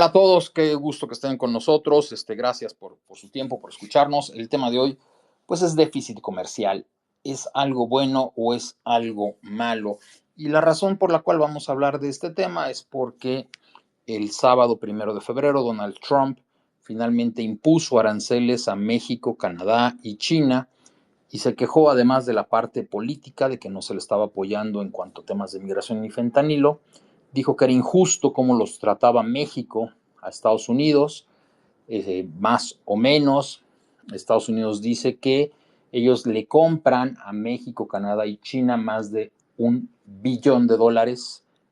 Hola a todos, qué gusto que estén con nosotros. Gracias por su tiempo, por escucharnos. El tema de hoy, pues, es déficit comercial. ¿Es algo bueno o es algo malo? Y la razón por la cual vamos a hablar de este tema es porque el sábado 1 de febrero, Donald Trump finalmente impuso aranceles a México, Canadá y China y se quejó además de la parte política, de que no se le estaba apoyando en cuanto a temas de migración y fentanilo. Dijo que era injusto cómo los trataba México a Estados Unidos, más o menos. Estados Unidos dice que ellos le compran a México, Canadá y China más de $1 billón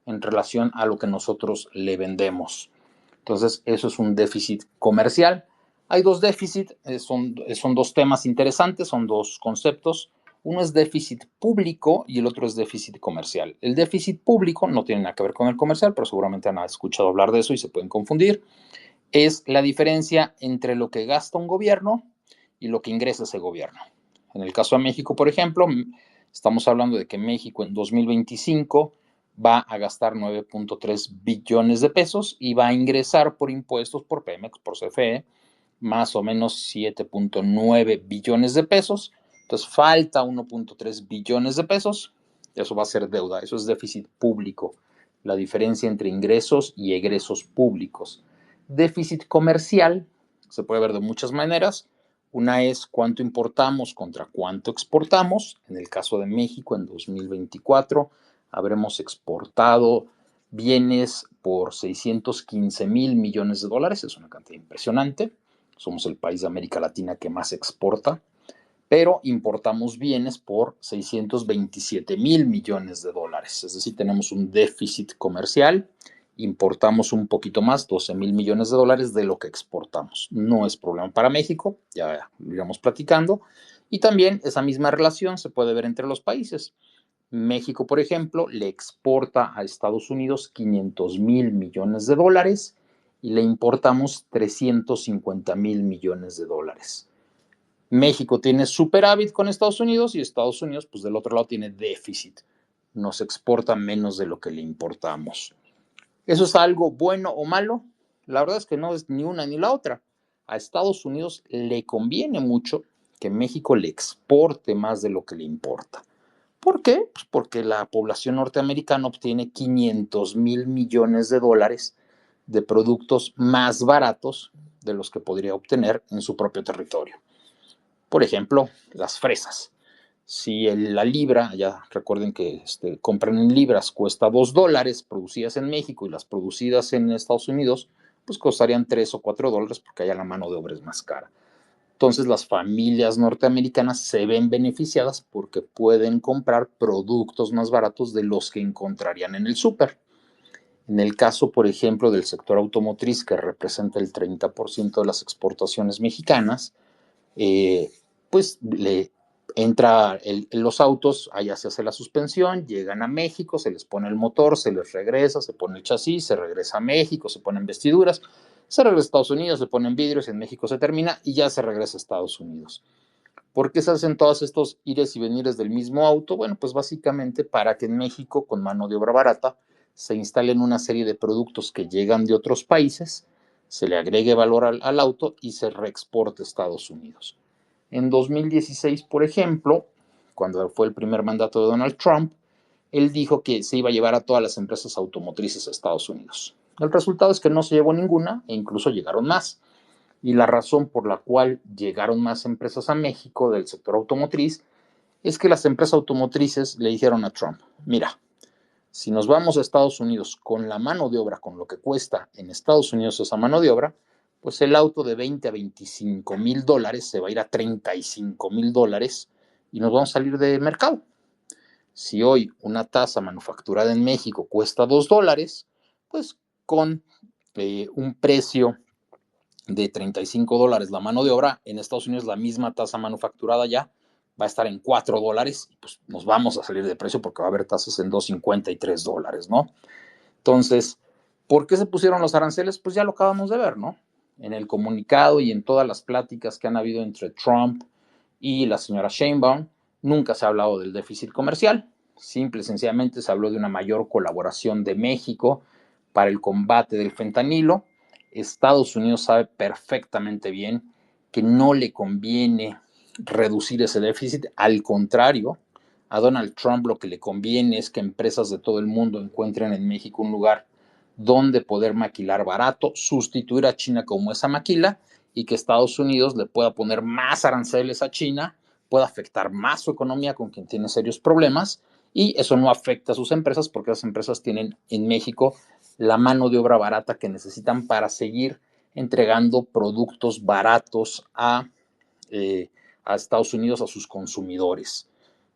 en relación a lo que nosotros le vendemos. Entonces, eso es un déficit comercial. Hay dos déficits, son dos temas interesantes, son dos conceptos. Uno es déficit público y el otro es déficit comercial. El déficit público no tiene nada que ver con el comercial, pero seguramente han escuchado hablar de eso y se pueden confundir. Es la diferencia entre lo que gasta un gobierno y lo que ingresa ese gobierno. En el caso de México, por ejemplo, estamos hablando de que México en 2025 va a gastar 9.3 billones de pesos y va a ingresar por impuestos, por Pemex, por CFE, más o menos 7.9 billones de pesos. Entonces falta 1.3 billones de pesos. Eso va a ser deuda, eso es déficit público, la diferencia entre ingresos y egresos públicos. Déficit comercial se puede ver de muchas maneras. Una es cuánto importamos contra cuánto exportamos. En el caso de México, en 2024, habremos exportado bienes por 615 mil millones de dólares. Es una cantidad impresionante. Somos el país de América Latina que más exporta, pero importamos bienes por 627 mil millones de dólares. Es decir, tenemos un déficit comercial. Importamos un poquito más, 12 mil millones de dólares de lo que exportamos. No es problema para México, ya lo iremos platicando. Y también esa misma relación se puede ver entre los países. México, por ejemplo, le exporta a Estados Unidos 500 mil millones de dólares y le importamos 350 mil millones de dólares. México tiene superávit con Estados Unidos y Estados Unidos, pues del otro lado, tiene déficit. Nos exporta menos de lo que le importamos. ¿Eso es algo bueno o malo? La verdad es que no es ni una ni la otra. A Estados Unidos le conviene mucho que México le exporte más de lo que le importa. ¿Por qué? Pues porque la población norteamericana obtiene 500 mil millones de dólares de productos más baratos de los que podría obtener en su propio territorio. Por ejemplo, las fresas. Si la libra, ya recuerden que compran en libras, cuesta $2 producidas en México y las producidas en Estados Unidos, pues costarían $3 o $4 porque allá la mano de obra es más cara. Entonces las familias norteamericanas se ven beneficiadas porque pueden comprar productos más baratos de los que encontrarían en el súper. En el caso, por ejemplo, del sector automotriz, que representa el 30% de las exportaciones mexicanas, pues le entra los autos, allá se hace la suspensión, llegan a México, se les pone el motor, se les regresa, se pone el chasis, se regresa a México, se ponen vestiduras, se regresa a Estados Unidos, se ponen vidrios, en México se termina y ya se regresa a Estados Unidos. ¿Por qué se hacen todos estos ires y venires del mismo auto? Bueno, pues básicamente para que en México, con mano de obra barata, se instalen una serie de productos que llegan de otros países, se le agregue valor al auto y se reexporte a Estados Unidos. En 2016, por ejemplo, cuando fue el primer mandato de Donald Trump, él dijo que se iba a llevar a todas las empresas automotrices a Estados Unidos. El resultado es que no se llevó ninguna e incluso llegaron más. Y la razón por la cual llegaron más empresas a México del sector automotriz es que las empresas automotrices le dijeron a Trump, mira, si nos vamos a Estados Unidos con la mano de obra, con lo que cuesta en Estados Unidos esa mano de obra, pues el auto de 20 a 25 mil dólares se va a ir a 35 mil dólares y nos vamos a salir de mercado. Si hoy una taza manufacturada en México cuesta $2, pues con un precio de 35 dólares la mano de obra, en Estados Unidos la misma tasa manufacturada ya va a estar en $4, pues nos vamos a salir de precio porque va a haber tasas en $2.50 y $3, ¿no? Entonces, ¿por qué se pusieron los aranceles? Pues ya lo acabamos de ver, ¿no? En el comunicado y en todas las pláticas que han habido entre Trump y la señora Sheinbaum, nunca se ha hablado del déficit comercial. Simple y sencillamente se habló de una mayor colaboración de México para el combate del fentanilo Estados Unidos sabe perfectamente bien que no le conviene reducir ese déficit. Al contrario, a Donald Trump lo que le conviene es que empresas de todo el mundo encuentren en México un lugar donde poder maquilar barato, sustituir a China como esa maquila, y que Estados Unidos le pueda poner más aranceles a China, pueda afectar más su economía, con quien tiene serios problemas, y eso no afecta a sus empresas porque las empresas tienen en México la mano de obra barata que necesitan para seguir entregando productos baratos a Estados Unidos, a sus consumidores.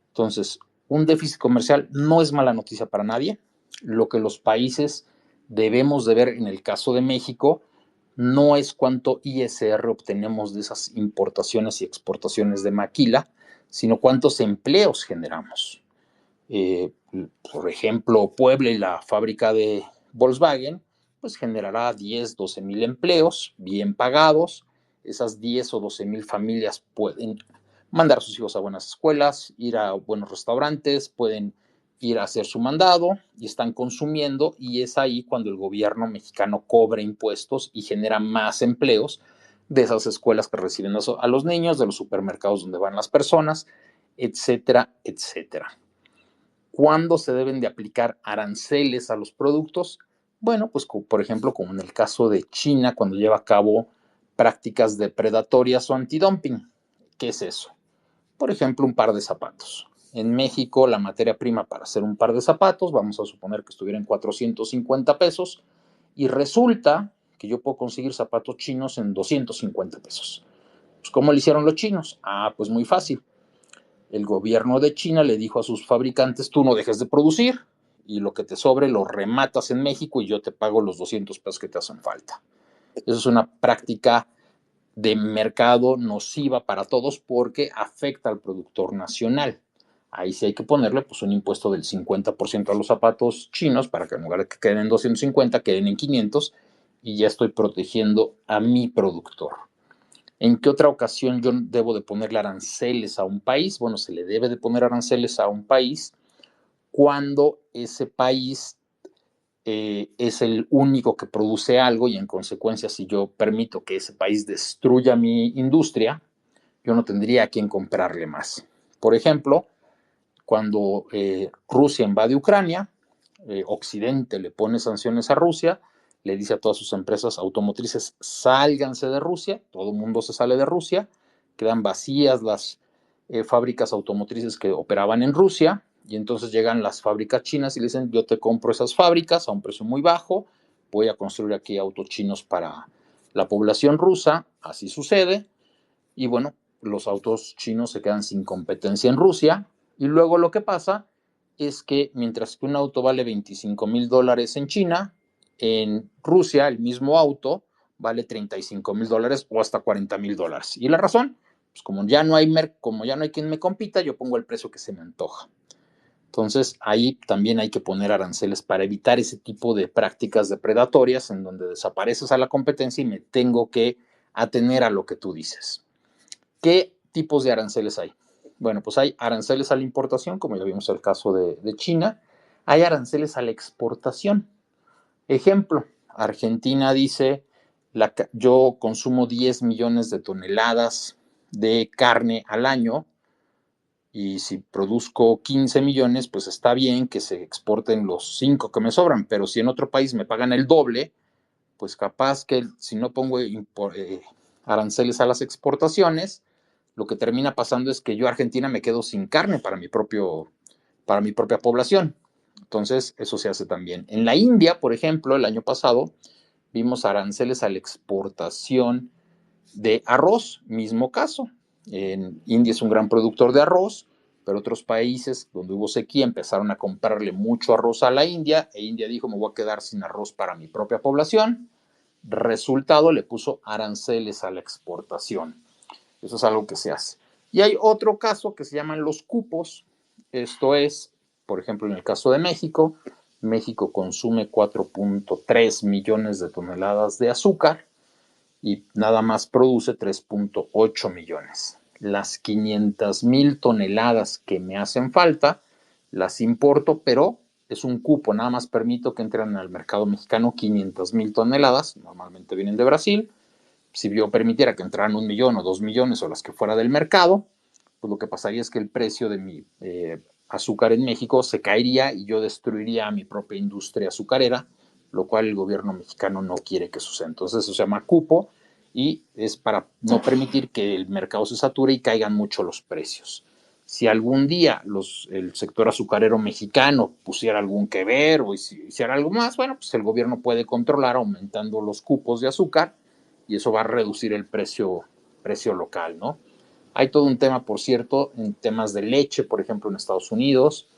Entonces, un déficit comercial no es mala noticia para nadie. Lo que los países debemos de ver en el caso de México no es cuánto ISR obtenemos de esas importaciones y exportaciones de maquila, sino cuántos empleos generamos. Por ejemplo, Puebla y la fábrica de Volkswagen, pues generará 10, 12 mil empleos bien pagados. Esas 10 o 12 mil familias pueden mandar a sus hijos a buenas escuelas, ir a buenos restaurantes, pueden ir a hacer su mandado y están consumiendo, y es ahí cuando el gobierno mexicano cobra impuestos y genera más empleos de esas escuelas que reciben a los niños, de los supermercados donde van las personas, etcétera, etcétera. ¿Cuándo se deben de aplicar aranceles a los productos? Bueno, pues por ejemplo, como en el caso de China, cuando lleva a cabo prácticas depredatorias o antidumping. ¿Qué es eso? Por ejemplo, un par de zapatos. En México, la materia prima para hacer un par de zapatos, vamos a suponer que estuviera en 450 pesos, y resulta que yo puedo conseguir zapatos chinos en 250 pesos. Pues, ¿cómo lo hicieron los chinos? Pues muy fácil. El gobierno de China le dijo a sus fabricantes: tú no dejes de producir, y lo que te sobre lo rematas en México y yo te pago los 200 pesos que te hacen falta. Eso es una práctica de mercado nociva para todos porque afecta al productor nacional. Ahí sí hay que ponerle pues un impuesto del 50% a los zapatos chinos para que en lugar de que queden en 250 queden en 500, y ya estoy protegiendo a mi productor. ¿En qué otra ocasión yo debo de ponerle aranceles a un país? Bueno, se le debe de poner aranceles a un país cuando ese país es el único que produce algo, y en consecuencia, si yo permito que ese país destruya mi industria, yo no tendría a quién comprarle más. Por ejemplo, cuando Rusia invade Ucrania, Occidente le pone sanciones a Rusia, le dice a todas sus empresas automotrices: sálganse de Rusia, todo el mundo se sale de Rusia, quedan vacías las fábricas automotrices que operaban en Rusia, y entonces llegan las fábricas chinas y le dicen: yo te compro esas fábricas a un precio muy bajo, voy a construir aquí autos chinos para la población rusa. Así sucede, y bueno, los autos chinos se quedan sin competencia en Rusia, y luego lo que pasa es que mientras que un auto vale $25,000 en China, en Rusia el mismo auto vale $35,000 o hasta $40,000. ¿Y la razón? Pues como ya no hay quien me compita, yo pongo el precio que se me antoja. Entonces ahí también hay que poner aranceles para evitar ese tipo de prácticas depredatorias en donde desapareces a la competencia y me tengo que atener a lo que tú dices. ¿Qué tipos de aranceles hay? Bueno, pues hay aranceles a la importación, como ya vimos el caso de China. Hay aranceles a la exportación. Ejemplo, Argentina dice: yo consumo 10 millones de toneladas de carne al año, y si produzco 15 millones, pues está bien que se exporten los 5 que me sobran, pero si en otro país me pagan el doble, pues capaz que si no pongo aranceles a las exportaciones, lo que termina pasando es que yo, Argentina, me quedo sin carne para mi propia población. Entonces, eso se hace también. En la India, por ejemplo, el año pasado vimos aranceles a la exportación de arroz, mismo caso. En India es un gran productor de arroz, pero otros países donde hubo sequía empezaron a comprarle mucho arroz a la India, e India dijo: me voy a quedar sin arroz para mi propia población. Resultado, le puso aranceles a la exportación. Eso es algo que se hace. Y hay otro caso que se llaman los cupos. Esto es, por ejemplo, en el caso de México, México consume 4.3 millones de toneladas de azúcar y nada más produce 3.8 millones. Las 500,000 toneladas que me hacen falta las importo, pero es un cupo, nada más permito que entren al mercado mexicano 500,000 toneladas, normalmente vienen de Brasil. Si yo permitiera que entraran 1,000,000 o 2,000,000 o las que fuera del mercado, pues lo que pasaría es que el precio de mi azúcar en México se caería y yo destruiría mi propia industria azucarera, lo cual el gobierno mexicano no quiere que suceda. Entonces eso se llama cupo y es para no permitir que el mercado se sature y caigan mucho los precios. Si algún día el sector azucarero mexicano pusiera algún que ver o hiciera algo más, bueno, pues el gobierno puede controlar aumentando los cupos de azúcar y eso va a reducir el precio local, ¿no? Hay todo un tema, por cierto, en temas de leche, por ejemplo, en Estados Unidos.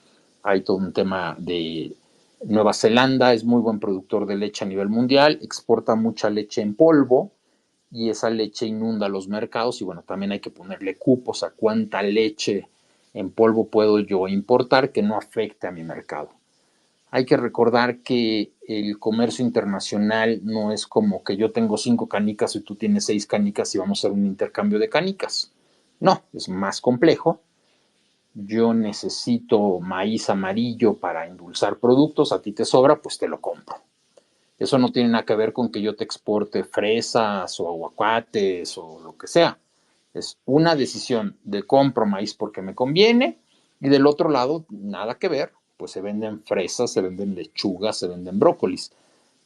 Hay todo un tema de Nueva Zelanda, es muy buen productor de leche a nivel mundial, exporta mucha leche en polvo y esa leche inunda los mercados y bueno, también hay que ponerle cupos a cuánta leche en polvo puedo yo importar que no afecte a mi mercado. Hay que recordar que el comercio internacional no es como que yo tengo 5 canicas y tú tienes 6 canicas y vamos a hacer un intercambio de canicas. No, es más complejo. Yo necesito maíz amarillo para endulzar productos, a ti te sobra, pues te lo compro. Eso no tiene nada que ver con que yo te exporte fresas o aguacates o lo que sea. Es una decisión de compro maíz porque me conviene y del otro lado, nada que ver, pues se venden fresas, se venden lechugas, se venden brócolis.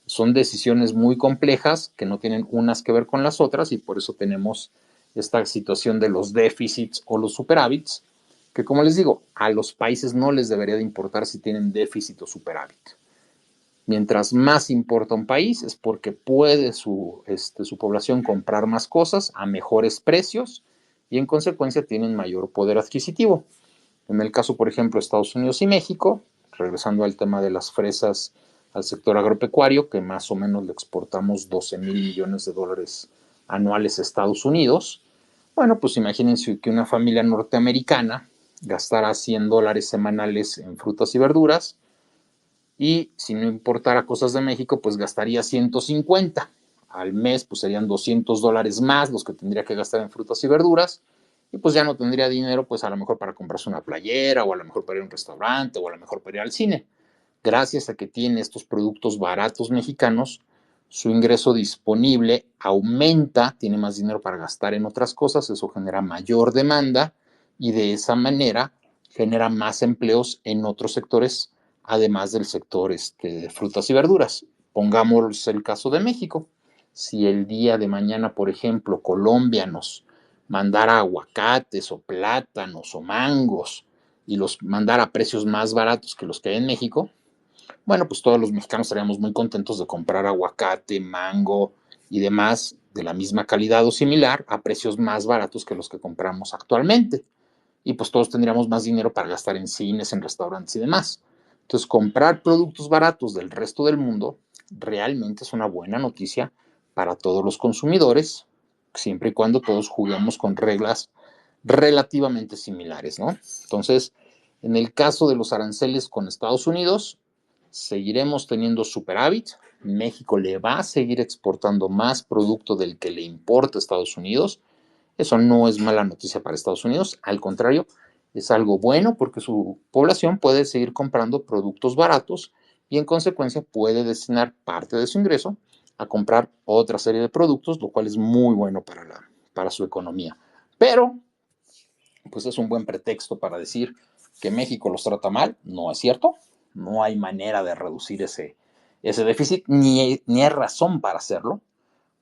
Son decisiones muy complejas que no tienen unas que ver con las otras y por eso tenemos esta situación de los déficits o los superávits, que como les digo, a los países no les debería de importar si tienen déficit o superávit. Mientras más importa un país es porque puede su población comprar más cosas a mejores precios y en consecuencia tienen mayor poder adquisitivo. En el caso, por ejemplo, de Estados Unidos y México, regresando al tema de las fresas al sector agropecuario, que más o menos le exportamos 12,000,000,000 de dólares anuales a Estados Unidos, bueno, pues imagínense que una familia norteamericana gastara $100 semanales en frutas y verduras y si no importara cosas de México, pues gastaría 150 al mes, pues serían $200 más los que tendría que gastar en frutas y verduras y pues ya no tendría dinero, pues a lo mejor para comprarse una playera o a lo mejor para ir a un restaurante o a lo mejor para ir al cine. Gracias a que tiene estos productos baratos mexicanos, su ingreso disponible aumenta, tiene más dinero para gastar en otras cosas, eso genera mayor demanda y de esa manera genera más empleos en otros sectores, además del sector de frutas y verduras. Pongamos el caso de México. Si el día de mañana, por ejemplo, Colombia nos mandara aguacates o plátanos o mangos y los mandara a precios más baratos que los que hay en México, bueno, pues todos los mexicanos estaríamos muy contentos de comprar aguacate, mango y demás de la misma calidad o similar a precios más baratos que los que compramos actualmente. Y pues todos tendríamos más dinero para gastar en cines, en restaurantes y demás. Entonces, comprar productos baratos del resto del mundo realmente es una buena noticia para todos los consumidores, siempre y cuando todos juguemos con reglas relativamente similares, ¿no? Entonces, en el caso de los aranceles con Estados Unidos, seguiremos teniendo superávit. México le va a seguir exportando más producto del que le importa a Estados Unidos. Eso no es mala noticia para Estados Unidos, al contrario, es algo bueno porque su población puede seguir comprando productos baratos y en consecuencia puede destinar parte de su ingreso a comprar otra serie de productos, lo cual es muy bueno para su economía. Pero, pues es un buen pretexto para decir que México los trata mal, no es cierto, no hay manera de reducir ese déficit, ni hay razón para hacerlo,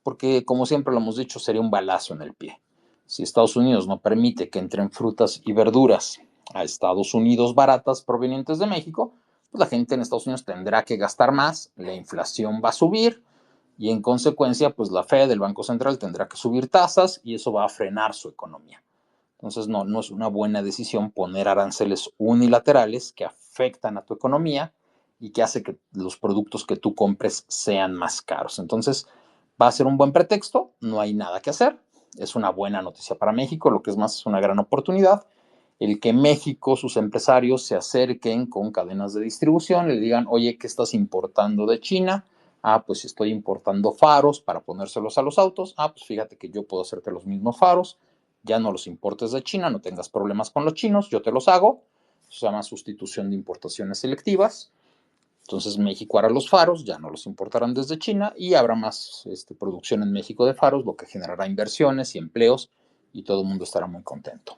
porque como siempre lo hemos dicho, sería un balazo en el pie. Si Estados Unidos no permite que entren frutas y verduras a Estados Unidos baratas provenientes de México, pues la gente en Estados Unidos tendrá que gastar más, la inflación va a subir y en consecuencia, pues la Fed, el Banco Central, tendrá que subir tasas y eso va a frenar su economía. Entonces, no es una buena decisión poner aranceles unilaterales que afectan a tu economía y que hace que los productos que tú compres sean más caros. Entonces, va a ser un buen pretexto, no hay nada que hacer. Es una buena noticia para México, lo que es más es una gran oportunidad. El que México, sus empresarios se acerquen con cadenas de distribución, le digan, oye, ¿qué estás importando de China? Ah, pues estoy importando faros para ponérselos a los autos. Ah, pues fíjate que yo puedo hacerte los mismos faros, ya no los importes de China, no tengas problemas con los chinos, yo te los hago. Eso se llama sustitución de importaciones selectivas. Entonces México hará los faros, ya no los importarán desde China y habrá más producción en México de faros, lo que generará inversiones y empleos y todo el mundo estará muy contento.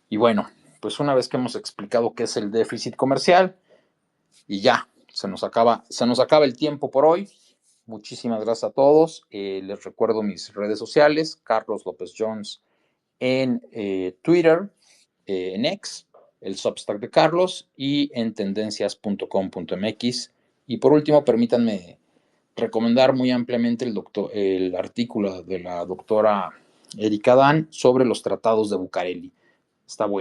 Y bueno, pues una vez que hemos explicado qué es el déficit comercial y ya, se nos acaba el tiempo por hoy. Muchísimas gracias a todos. Les recuerdo mis redes sociales, Carlos López Jones en Twitter, en X, el Substack de Carlos y en tendencias.com.mx. Y por último, permítanme recomendar muy ampliamente el artículo de la doctora Erika Dan sobre los tratados de Bucareli. Está bueno.